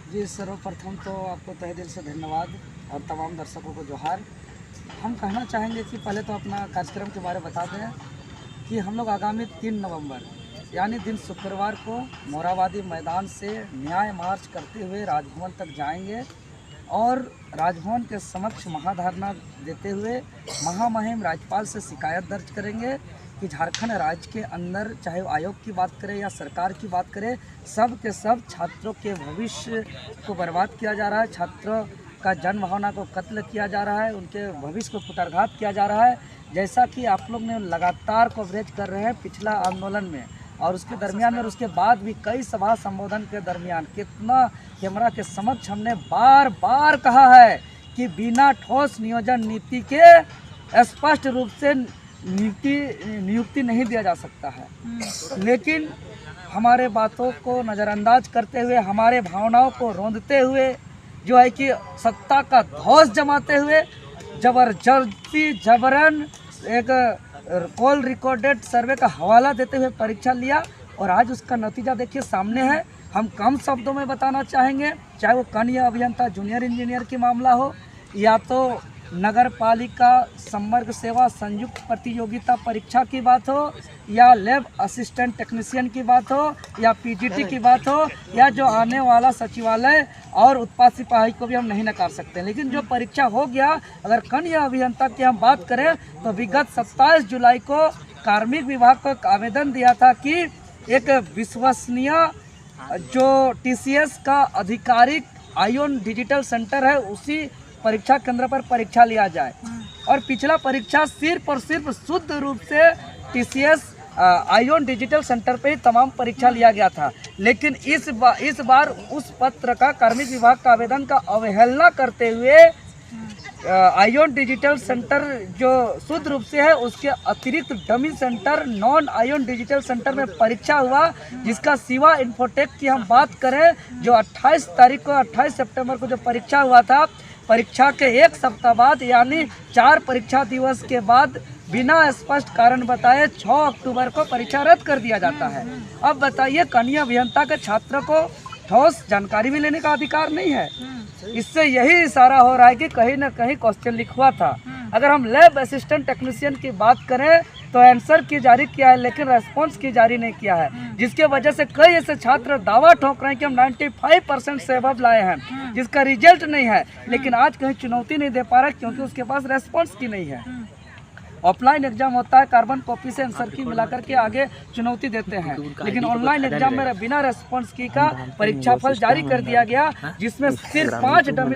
जी, सर्वप्रथम तो आपको तहे दिल से धन्यवाद और तमाम दर्शकों को जोहार। हम कहना चाहेंगे कि पहले तो अपना कार्यक्रम के बारे में बता दें कि हम लोग आगामी 3 नवंबर यानी दिन शुक्रवार को मोराबादी मैदान से न्याय मार्च करते हुए राजभवन तक जाएंगे और राजभवन के समक्ष महाधरना देते हुए महामहिम राज्यपाल से शिकायत दर्ज करेंगे कि झारखंड राज्य के अंदर चाहे वो आयोग की बात करें या सरकार की बात करें, सब के सब छात्रों के भविष्य को बर्बाद किया जा रहा है, छात्रों का जन भावना को कत्ल किया जा रहा है, उनके भविष्य को कुठाराघात किया जा रहा है। जैसा कि आप लोग ने लगातार कवरेज कर रहे हैं पिछला आंदोलन में और उसके दरमियान और उसके बाद भी कई सभा संबोधन के दरमियान कितना कैमरा के समक्ष हमने बार बार कहा है कि बिना ठोस नियोजन नीति के स्पष्ट रूप से नियुक्ति नहीं दिया जा सकता है। लेकिन हमारे बातों को नज़रअंदाज करते हुए, हमारे भावनाओं को रौंदते हुए, जो है कि सत्ता का धौंस जमाते हुए जबरदस्ती जबरन एक कॉल रिकॉर्डेड सर्वे का हवाला देते हुए परीक्षा लिया और आज उसका नतीजा देखिए सामने है। हम कम शब्दों में बताना चाहेंगे, चाहे वो कन्या अभियंता जूनियर इंजीनियर की मामला हो या तो नगर पालिका संवर्ग सेवा संयुक्त प्रतियोगिता परीक्षा की बात हो या लैब असिस्टेंट टेक्नीशियन की बात हो या पीजीटी की बात हो या जो आने वाला सचिवालय और उत्पाद सिपाही को भी हम नहीं नकार सकते। लेकिन जो परीक्षा हो गया, अगर कन्या अभियंता की हम बात करें तो विगत 27 जुलाई को कार्मिक विभाग को एक आवेदन दिया था कि एक विश्वसनीय जो टीसीएस का आधिकारिक आयोन डिजिटल सेंटर है उसी परीक्षा केंद्र पर परीक्षा लिया जाए और पिछला परीक्षा सिर्फ और सिर्फ शुद्ध रूप से टीसीएस आयोन डिजिटल सेंटर पे ही तमाम परीक्षा लिया गया था। लेकिन इस बार उस पत्र का कार्मिक विभाग का आवेदन का अवहेलना करते हुए आयोन डिजिटल सेंटर जो शुद्ध रूप से है उसके अतिरिक्त dummy centre non ion digital centre में परीक्षा हुआ, जिसका सिवा इन्फोटेक की हम बात करें जो 28 सितंबर को जो परीक्षा हुआ था, परीक्षा के एक सप्ताह बाद यानी 4 परीक्षा दिवस के बाद बिना स्पष्ट कारण बताए 6 अक्टूबर को परीक्षा रद्द कर दिया जाता है। अब बताइए, कन्या अभियंता के छात्र को ठोस जानकारी भी लेने का अधिकार नहीं है। इससे यही इशारा हो रहा है कि कहीं ना कहीं क्वेश्चन लीक हुआ था। अगर हम लैब असिस्टेंट टेक्नीशियन की बात करें तो आंसर की जारी किया है लेकिन रेस्पॉन्स की जारी नहीं किया है, जिसके वजह से कई ऐसे छात्र दावा ठोक रहे हैं कि हम 95% से अबव लाए हैं, जिसका रिजल्ट नहीं है। लेकिन आज कहीं चुनौती नहीं दे पा रहा क्योंकि उसके पास रेस्पॉन्स की नहीं है। ऑफलाइन एग्जाम होता है, कार्बन कॉपी से आंसर की मिलाकर के आगे चुनौती देते हैं, लेकिन ऑनलाइन एग्जाम में बिना रेस्पॉन्स की का परीक्षा फल जारी कर दिया गया, जिसमें सिर्फ 5 डमी